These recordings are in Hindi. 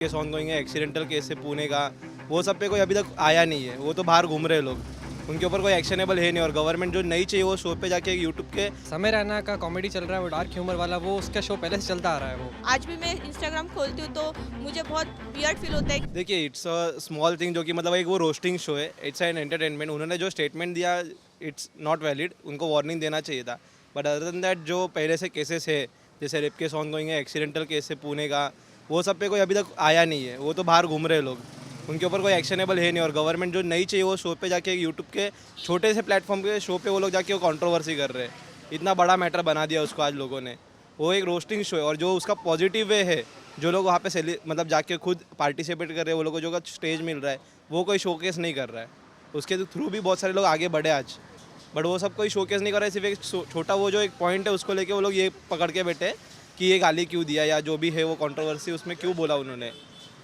केस ऑनगोइंग है, एक्सीडेंटल केस है पुणे का, वो सब पे कोई अभी तक आया नहीं है। वो तो बाहर घूम रहे हैं लोग, उनके ऊपर कोई एक्शनेबल है नहीं। और गवर्नमेंट जो नहीं चाहिए वो शो पे जाके यूट्यूब के समय रैना का कॉमेडी चल रहा है, वो डार्क ह्यूमर वाला, वो उसका शो पहले से चलता आ रहा है वो। आज भी मैं इंस्टाग्राम खोलती हूँ तो मुझे बहुत वियर्ड फील होता है। देखिए इट्स अ स्मॉल थिंग, जो कि मतलब एक वो रोस्टिंग शो है, इट्स एन एंटरटेनमेंट। उन्होंने जो स्टेटमेंट दिया इट्स नॉट वैलिड, उनको वार्निंग देना चाहिए था। बट अदर देन दैट जो पहले से केसेस है, जैसे रेप केस ऑनगोइंग है, एक्सीडेंटल केस है पुणे का, वो सब पे कोई अभी तक आया नहीं है। वो तो बाहर घूम रहे हैं लोग, उनके ऊपर कोई एक्शनेबल है नहीं। और गवर्नमेंट जो नहीं चाहिए वो शो पे जाके यूट्यूब के छोटे से प्लेटफॉर्म के शो पे वो लोग जाके वो कंट्रोवर्सी कर रहे हैं। इतना बड़ा मैटर बना दिया उसको आज लोगों ने। वो एक रोस्टिंग शो है, और जो उसका पॉजिटिव वे है, जो लोग वहाँ पे मतलब जाके खुद पार्टिसिपेट कर रहे हैं, वो लोगों को जो स्टेज मिल रहा है, वो कोई शोकेस नहीं कर रहा है। उसके थ्रू भी बहुत सारे लोग आगे बढ़े आज, बट वो सब कोई शोकेस नहीं कर रहा है। सिर्फ एक छोटा वो जो एक पॉइंट है उसको लेके वो लोग ये पकड़ के बैठे कि ये गाली क्यों दिया, या जो भी है वो कंट्रोवर्सी उसमें क्यों बोला उन्होंने।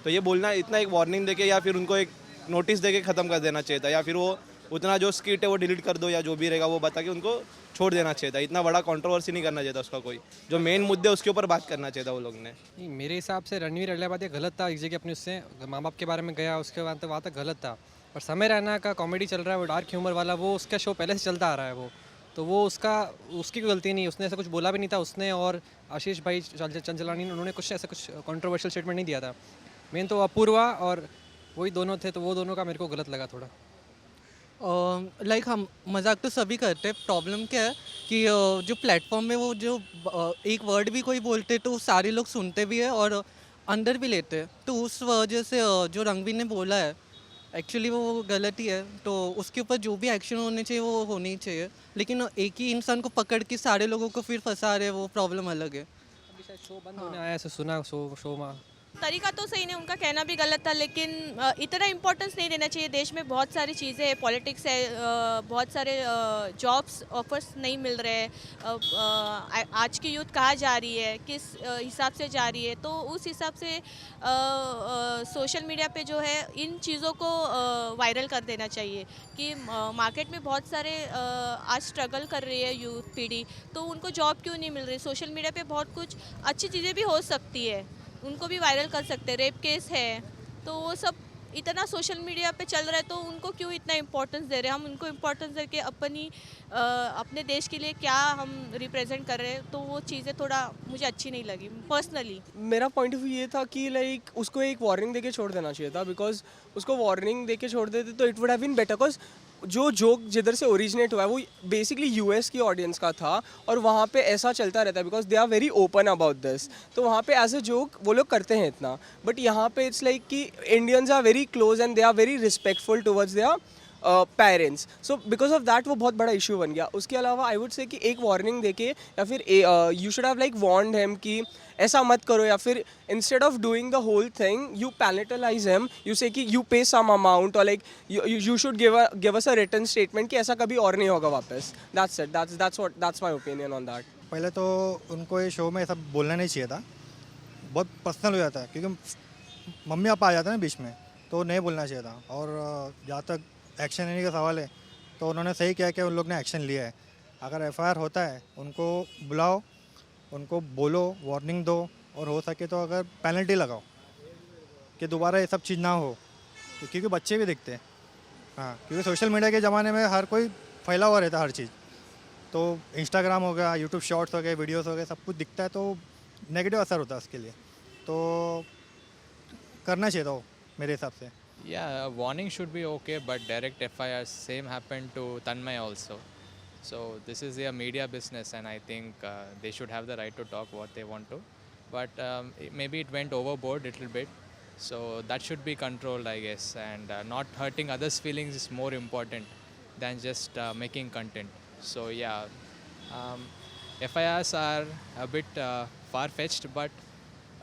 तो ये बोलना इतना एक वार्निंग देके या फिर उनको एक नोटिस देके ख़त्म कर देना चाहिए था, या फिर वो उतना जो स्किट है वो डिलीट कर दो, या जो भी रहेगा वो बता के उनको छोड़ देना चाहिए था। इतना बड़ा कंट्रोवर्सी नहीं करना चाहिए था उसका। कोई जो मेन मुद्दे उसके ऊपर बात करना चाहिए था वो लोग ने। नहीं, मेरे हिसाब से रणवीर अहलावालिया गलत था, एक जगह अपने उससे माँ बाप के बारे में गया, उसके बाद तो वहाँ तक गलत था। पर समय रैना का कॉमेडी चल रहा है, वो डार्क ह्यूमर वाला, वो उसका शो पहले से चलता आ रहा है वो। तो वो उसकी कोई गलती नहीं, उसने ऐसा कुछ बोला भी नहीं था। उसने और आशीष भाई चंचलानी उन्होंने कुछ ऐसा कुछ कंट्रोवर्शियल स्टेटमेंट नहीं दिया था। मेन तो अपूर्वा और वही दोनों थे, तो वो दोनों का मेरे को गलत लगा थोड़ा। लाइक हम मजाक तो सभी करते हैं। प्रॉब्लम क्या है कि जो प्लेटफॉर्म में वो जो एक वर्ड भी कोई बोलते तो सारे लोग सुनते भी है और अंदर भी लेते हैं। तो उस वजह से जो रणवीर ने बोला है एक्चुअली वो गलत ही है। तो उसके ऊपर जो भी एक्शन होने चाहिए वो होनी चाहिए। लेकिन एक ही इंसान को पकड़ के सारे लोगों को फिर फंसा रहे, वो प्रॉब्लम अलग है। अभी शायद शो बंद होने आया, ऐसे सुना शो में। तरीका तो सही नहीं, उनका कहना भी गलत था, लेकिन इतना इम्पोर्टेंस नहीं देना चाहिए। देश में बहुत सारी चीज़ें हैं, पॉलिटिक्स है, बहुत सारे जॉब्स ऑफर्स नहीं मिल रहे हैं। आज की यूथ कहाँ जा रही है, किस हिसाब से जा रही है, तो उस हिसाब से सोशल मीडिया पे जो है इन चीज़ों को वायरल कर देना चाहिए कि मार्केट में बहुत सारे आज स्ट्रगल कर रही है यूथ पीढ़ी, तो उनको जॉब क्यों नहीं मिल रही। सोशल मीडिया पे बहुत कुछ अच्छी चीज़ें भी हो सकती है, उनको भी वायरल कर सकते हैं। रेप केस है तो वो सब इतना सोशल मीडिया पे चल रहा है, तो उनको क्यों इतना इम्पोर्टेंस दे रहे हैं। हम उनको इम्पोर्टेंस दे के अपने देश के लिए क्या हम रिप्रेजेंट कर रहे हैं, तो वो चीज़ें थोड़ा मुझे अच्छी नहीं लगी पर्सनली। मेरा पॉइंट ऑफ व्यू ये था कि लाइक उसको एक वार्निंग देके छोड़ देना चाहिए था। बिकॉज उसको वार्निंग देके छोड़ देते तो it would have been better. Because जो जोक जिधर से ओरिजिनेट हुआ है वो बेसिकली यूएस की ऑडियंस का था, और वहाँ पे ऐसा चलता रहता है because they are very open about this. तो वहाँ पे एज अ जोक वो लोग करते हैं इतना। बट यहाँ पे इट्स लाइक कि Indians are very close and they are very respectful towards their parents. So because of that वो बहुत बड़ा इशू बन गया। उसके अलावा आई वुड से कि एक वार्निंग देके, या फिर you should have like warned him कि ऐसा मत करो, या फिर instead of doing the whole thing you penalise him, you say कि यू पे सम अमाउंट, और like you should give us a written statement कि ऐसा कभी और नहीं होगा वापस। That's it, that's my opinion on that. पहले तो उनको ये शो में ऐसा बोलना नहीं चाहिए था, बहुत पर्सनल हो जाता है, क्योंकि मम्मी पापा आ जाते हैं ना बीच में, तो नहीं बोलना चाहिए था। और जहाँ तक एक्शन लेने का सवाल है, तो उन्होंने सही किया कि उन लोग ने एक्शन लिया है। अगर एफआईआर होता है उनको बुलाओ, उनको बोलो, वार्निंग दो, और हो सके तो अगर पेनल्टी लगाओ कि दोबारा ये सब चीज़ ना हो। तो क्योंकि बच्चे भी दिखते हैं, हाँ, क्योंकि सोशल मीडिया के ज़माने में हर कोई फैला हुआ रहता है हर चीज़। तो इंस्टाग्राम हो गया, यूट्यूब शॉर्ट्स हो गए, वीडियोस हो गए, सब कुछ दिखता है, तो नेगेटिव असर होता है उसके लिए। तो करना चाहिए था वो, मेरे हिसाब से। Yeah, a warning should be okay, but direct FIR, same happened to Tanmay also. So this is their media business, and I think they should have the right to talk what they want to. But maybe it went overboard a little bit, so that should be controlled, I guess. And not hurting others' feelings is more important than just making content. So yeah, FIRs are a bit far-fetched, but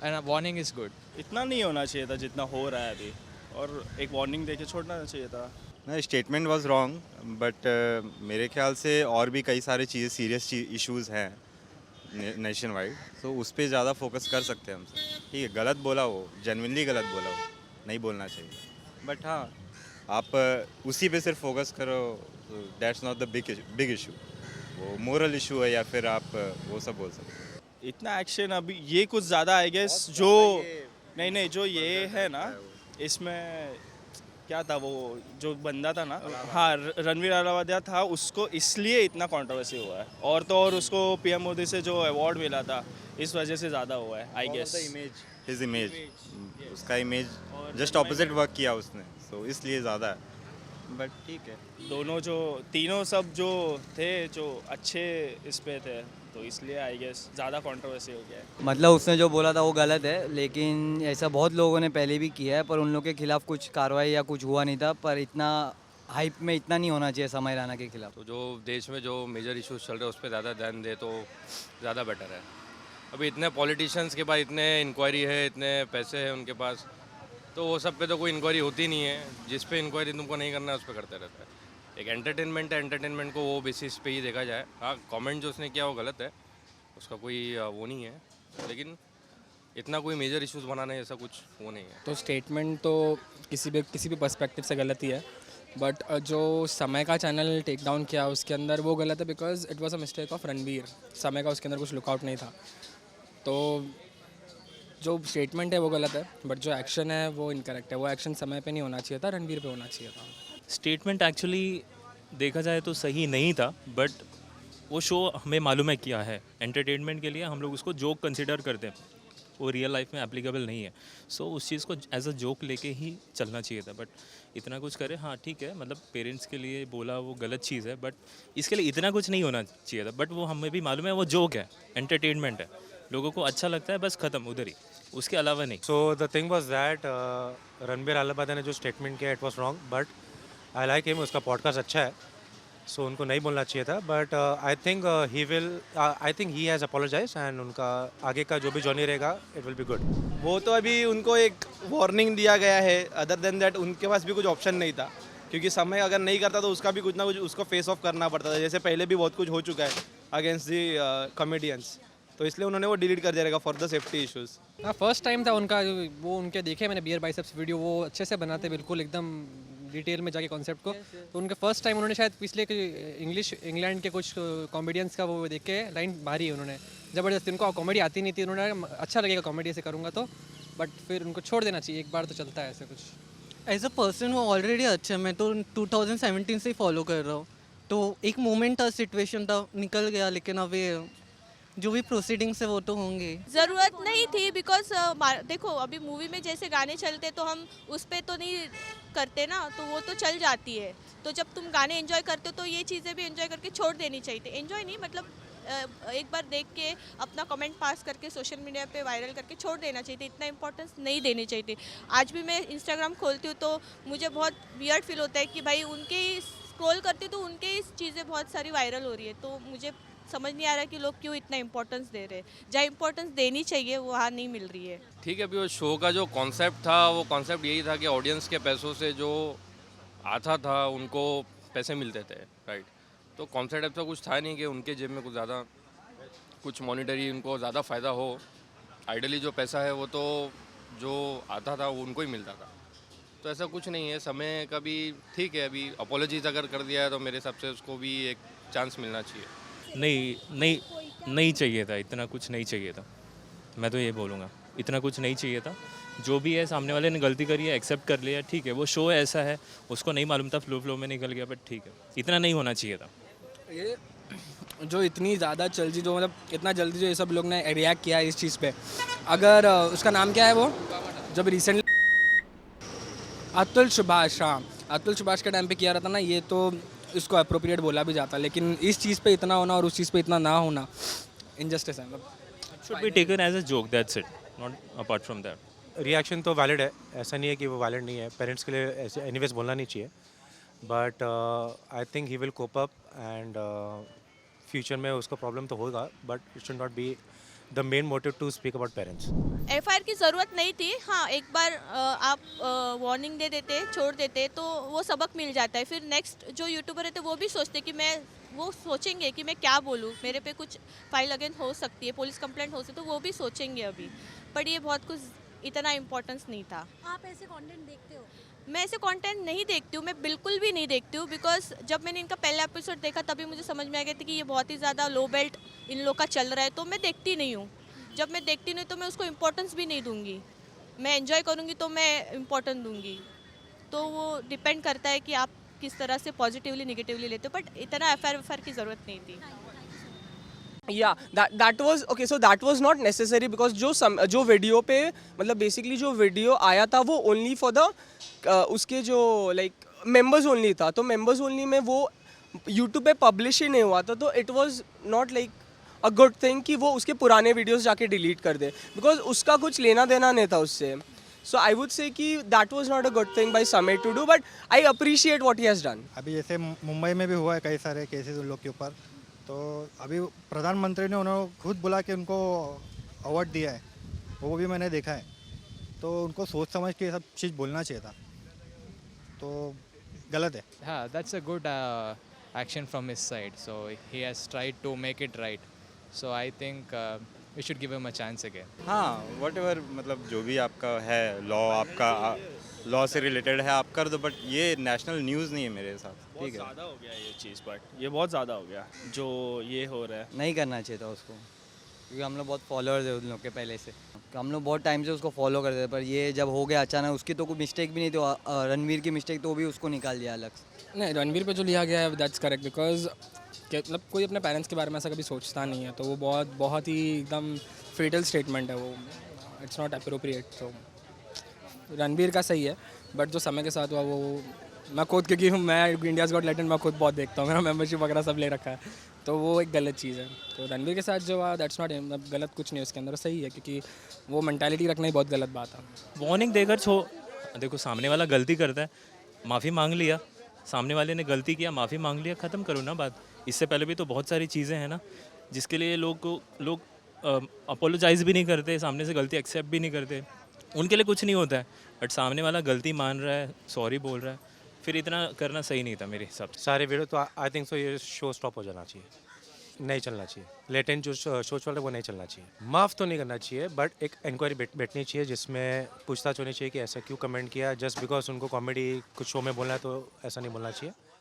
a warning is good. इतना नहीं होना चाहिए था जितना हो रहा है अभी, और एक वार्निंग देके छोड़ना चाहिए था। ना, स्टेटमेंट वाज रॉन्ग, बट मेरे ख्याल से और भी कई सारे चीज़ें सीरियस इश्यूज हैं नेशन वाइड, तो उस पर ज़्यादा फोकस कर सकते हैं हमसे। ठीक है, गलत बोला वो, जेन्युइनली गलत बोला वो, नहीं बोलना चाहिए। बट हाँ, आप उसी पे सिर्फ फोकस करो, that's not the big issue. वो मोरल इशू है, या फिर आप वो सब बोल सकते हैं। इतना एक्शन अभी ये कुछ ज़्यादा आई गेस जो नहीं नहीं, जो ये है ना, इसमें क्या था वो जो बंदा था ना, हाँ रणवीर अलावादिया था, उसको इसलिए इतना कंट्रोवर्सी हुआ है, और तो और उसको पीएम मोदी से जो अवार्ड मिला था इस वजह से ज़्यादा हुआ है आई गेस। हिज इमेज, उसका इमेज जस्ट ऑपोजिट वर्क किया उसने, सो इसलिए ज़्यादा है, बट ठीक है। दोनों जो तीनों सब जो थे जो अच्छे इस पे थे, तो इसलिए आई गेस ज़्यादा कंट्रोवर्सी हो गया है। मतलब उसने जो बोला था वो गलत है, लेकिन ऐसा बहुत लोगों ने पहले भी किया है, पर उन लोगों के खिलाफ कुछ कार्रवाई या कुछ हुआ नहीं था। पर इतना हाइप में इतना नहीं होना चाहिए समय रैना के खिलाफ। तो जो देश में जो मेजर इश्यूज चल रहे हैं उस पर ज़्यादा ध्यान दे तो ज़्यादा बेटर है। अभी इतने पॉलिटिशियंस के पास इतने इंक्वायरी है, इतने पैसे हैं उनके पास, तो वो सब पे तो कोई इंक्वायरी होती नहीं है। जिस पे इंक्वायरी तुमको नहीं करना है उस पर करते रहता है। एक एंटरटेनमेंट है, एंटरटेनमेंट को वो बेसिस पे ही देखा जाए। हाँ, कमेंट जो उसने किया वो गलत है, उसका कोई वो नहीं है, लेकिन इतना कोई मेजर इश्यूज बनाना है ऐसा कुछ वो नहीं है। तो स्टेटमेंट तो किसी भी पर्सपेक्टिव से गलत ही है, बट जो समय का चैनल टेक डाउन किया उसके अंदर वो गलत है, because it was a mistake of Ranveer. समय का उसके अंदर कुछ लुकआउट नहीं था, तो जो स्टेटमेंट है वो गलत है, बट जो एक्शन है वो इनकरेक्ट है। वो एक्शन समय पे नहीं होना चाहिए था, रणवीर पे होना चाहिए था। स्टेटमेंट एक्चुअली देखा जाए तो सही नहीं था, बट वो शो हमें मालूम है क्या है। एंटरटेनमेंट के लिए हम लोग उसको जोक कंसिडर करते हैं, वो रियल लाइफ में एप्लीकेबल नहीं है। सो उस चीज़ को एज अ जोक लेके ही चलना चाहिए था, बट इतना कुछ करे, हाँ ठीक है, मतलब पेरेंट्स के लिए बोला वो गलत चीज़ है, बट इसके लिए इतना कुछ नहीं होना चाहिए था। बट वो हमें भी मालूम है वो जोक है, एंटरटेनमेंट है, लोगों को अच्छा लगता है, बस ख़त्म उधर ही, उसके अलावा नहीं। So the thing was that Ranveer Allahbadia ने जो स्टेटमेंट किया it was wrong, but I like him, उसका पॉडकास्ट अच्छा है, सो उनको नहीं बोलना चाहिए था। But I think he has apologise, and उनका आगे का जो भी जर्नी रहेगा इट विल बी गुड। वो तो अभी उनको एक वार्निंग दिया गया है, अदर देन दैट उनके पास भी कुछ ऑप्शन नहीं था, क्योंकि समय अगर नहीं करता तो उसका भी कुछ ना कुछ उसको फेस ऑफ करना पड़ता था। जैसे पहले भी बहुत कुछ हो चुका है अगेंस्ट दी कॉमेडियंस, तो इसलिए उन्होंने वो डिलीट कर दिया रहेगा फॉर द सेफ्टी इश्यूज़। हाँ, फर्स्ट टाइम था उनका, वो उनके देखे मैंने बियर बाइसेप्स वीडियो, वो अच्छे से बनाते बिल्कुल एकदम डिटेल में जाके कॉन्सेप्ट को। तो उनके फर्स्ट टाइम उन्होंने शायद पिछले इंग्लैंड के कुछ कॉमेडियंस का वो देख के लाइन मारी उन्होंने ज़बरदस्ती। उनको कॉमेडी आती नहीं थी, उन्होंने अच्छा लगेगा कॉमेडी ऐसे करूँगा तो, बट फिर उनको छोड़ देना चाहिए, एक बार तो चलता है ऐसे कुछ। एज अ पर्सन वो ऑलरेडी अच्छा है, मैं तो 2017 से ही फॉलो कर रहा हूँ, तो एक मोमेंट था, सिचुएशन था, निकल गया, लेकिन अभी जो भी प्रोसीडिंग्स है वो तो होंगे। ज़रूरत नहीं थी, बिकॉज देखो अभी मूवी में जैसे गाने चलते तो हम उस पर तो नहीं करते ना, तो वो तो चल जाती है। तो जब तुम गाने एंजॉय करते हो तो ये चीज़ें भी एंजॉय करके छोड़ देनी चाहिए थी। एंजॉय नहीं मतलब एक बार देख के अपना कमेंट पास करके सोशल मीडिया पे वायरल करके छोड़ देना चाहिए थी, इतना इंपॉर्टेंस नहीं देनी चाहिए थी। आज भी मैं इंस्टाग्राम खोलती हूँ तो मुझे बहुत वियर्ड फील होता है कि भाई उनके स्क्रॉल करती तो उनके ही चीज़ें बहुत सारी वायरल हो रही है, तो मुझे समझ नहीं आ रहा कि लोग क्यों इतना इंपॉर्टेंस दे रहे हैं। जहाँ इंपॉर्टेंस देनी चाहिए वहाँ नहीं मिल रही है। ठीक है, अभी वो शो का जो कॉन्सेप्ट था वो कॉन्सेप्ट यही था कि ऑडियंस के पैसों से जो आता था उनको पैसे मिलते थे, राइट। तो कॉन्सेप्ट ऐसा कुछ था नहीं कि उनके जेब में कुछ ज़्यादा कुछ मॉनिटरी उनको ज़्यादा फ़ायदा हो। आइडली जो पैसा है वो तो जो आता था वो उनको ही मिलता था, तो ऐसा कुछ नहीं है। समय का भी ठीक है, अभी अपोलॉजीज अगर कर दिया है तो मेरे हिसाब से उसको भी एक चांस मिलना चाहिए। नहीं चाहिए था, इतना कुछ नहीं चाहिए था, मैं तो ये बोलूँगा, इतना कुछ नहीं चाहिए था। जो भी है सामने वाले ने गलती करी है, एक्सेप्ट कर लिया, ठीक है, वो शो ऐसा है, उसको नहीं मालूम था, फ्लो में निकल गया, बट ठीक है, इतना नहीं होना चाहिए था। ये जो इतनी ज़्यादा जल्दी जो मतलब इतना जल्दी जो ये सब लोग ने रिएक्ट किया है इस चीज़ पे, अगर उसका नाम क्या है वो जब रिसेंटली अतुल सुभाष, हाँ अतुल सुभाष के टाइम पे किया रहता ना, ये तो इसको अप्रोप्रिएट बोला भी जाता, लेकिन इस चीज़ पे इतना होना और उस चीज़ पे इतना ना होना इनजस्टिस है। मतलब should be taken as a joke, that's it, not apart from that. Reaction तो वैलिड है, ऐसा नहीं है कि वो वैलिड नहीं है, पेरेंट्स के लिए ऐसे एनीवेज बोलना नहीं चाहिए, but I think he will cope up, and future में उसको प्रॉब्लम तो होगा, but it should not be the main motive to speak about parents. FIR की ज़रूरत नहीं थी। हाँ, एक बार आप वार्निंग दे देते, छोड़ देते तो वो सबक मिल जाता है। फिर नेक्स्ट जो यूट्यूबर रहते वो भी सोचते कि वो सोचेंगे कि मैं क्या बोलूँ, मेरे पे कुछ फाइल अगेंस्ट हो सकती है, पुलिस कंप्लेंट हो सकती है, तो वो भी सोचेंगे अभी। बट ये बहुत कुछ इतना इम्पोर्टेंस नहीं था। आप ऐसे कंटेंट देखते हो? मैं ऐसे कंटेंट नहीं देखती हूँ, मैं बिल्कुल भी नहीं देखती हूँ, बिकॉज जब मैंने इनका पहला एपिसोड देखा तभी मुझे समझ में आ गया था कि ये बहुत ही ज़्यादा लो बेल्ट इन लोग का चल रहा है, तो मैं देखती नहीं हूँ। जब मैं देखती नहीं तो मैं उसको इम्पोर्टेंस भी नहीं दूंगी। मैं एंजॉय करूँगी तो मैं इम्पोर्टेंट दूंगी, तो वो डिपेंड करता है कि आप किस तरह से पॉजिटिवली निगेटिवली लेते हो, बट इतना एफआईआर की ज़रूरत नहीं थी। या that was okay, so that was not necessary because जो वीडियो पे मतलब बेसिकली जो वीडियो आया था वो ओनली फॉर द उसके जो लाइक मेंबर्स ओनली था, तो मेंबर्स ओनली में वो यूट्यूब पे पब्लिश ही नहीं हुआ था, तो it was not like a good thing कि वो उसके पुराने वीडियोस जाके डिलीट कर दे बिकॉज उसका कुछ लेना देना नहीं था उससे. सो आई वुड से कि that was not a good thing by Sameer to do, but I appreciate what he has done. अभी जैसे मुंबई में भी हुआ है कई सारे केसेस उन लोग के ऊपर, तो अभी प्रधानमंत्री ने उन्होंने खुद बोला कि उनको अवार्ड दिया है, वो भी मैंने देखा है, तो उनको सोच समझ के ये सब चीज़ बोलना चाहिए था, तो गलत है. Yeah, that's a good action from his side. So he has tried to make it right. So I think we should give him a chance again. हाँ whatever, मतलब जो भी आपका है लॉ, आपका लॉ से रिलेटेड है आप कर दो, बट ये नेशनल न्यूज़ नहीं है मेरे हिसाब से. बहुत ठीक है, ज़्यादा हो गया ये चीज़, बट ये बहुत ज़्यादा हो गया जो ये हो रहा है. नहीं करना चाहिए था उसको, क्योंकि हम लोग बहुत फॉलोअर्स है उन लोग के पहले से, तो हम लोग बहुत टाइम से उसको फॉलो करते थे, पर ये जब हो गया अचानक, उसकी तो कोई मिस्टेक भी नहीं थी, रणवीर की मिस्टेक तो भी उसको निकाल दिया अलग से. नहीं, रणवीर पे जो लिया गया है दैट्स करेक्ट, बिकॉज मतलब कोई अपने पेरेंट्स के बारे में ऐसा कभी सोचता नहीं है, तो वो बहुत ही एकदम फेटल स्टेटमेंट है वो, इट्स नॉट अप्रोप्रिएट. तो रणवीर का सही है, बट जो समय के साथ हुआ वो मैं खुद, क्योंकि मैं इंडियाज़ गॉट टैलेंट मैं खुद बहुत देखता हूँ, मेरा मेंबरशिप वगैरह सब ले रखा है, तो वो एक गलत चीज़ है. तो रणवीर के साथ जो हुआ दैट्स नॉट गलत कुछ नहीं, उसके अंदर सही है, क्योंकि वो मेंटालिटी रखना ही बहुत गलत बात है. वार्निंग देकर देखो सामने वाला गलती करता है, माफ़ी मांग लिया, सामने वाले ने गलती किया, माफ़ी मांग लिया, ख़त्म करो ना बात. इससे पहले भी तो बहुत सारी चीज़ें हैं ना जिसके लिए लोग अपोलोजाइज़ भी नहीं करते, सामने से गलती एक्सेप्ट भी नहीं करते, उनके लिए कुछ नहीं होता है. बट सामने वाला गलती मान रहा है, सॉरी बोल रहा है, फिर इतना करना सही नहीं था मेरे हिसाब से. सारे वीडियो तो आई थिंक सो ये शो स्टॉप हो जाना चाहिए, नहीं चलना चाहिए. लेटेंट जो शो चल रहा है वो नहीं चलना चाहिए. माफ़ तो नहीं करना चाहिए, बट एक इंक्वायरी बैठनी चाहिए जिसमें पूछताछ होनी चाहिए कि ऐसा क्यों कमेंट किया. जस्ट बिकॉज उनको कॉमेडी कुछ शो में बोलना है तो ऐसा नहीं बोलना चाहिए.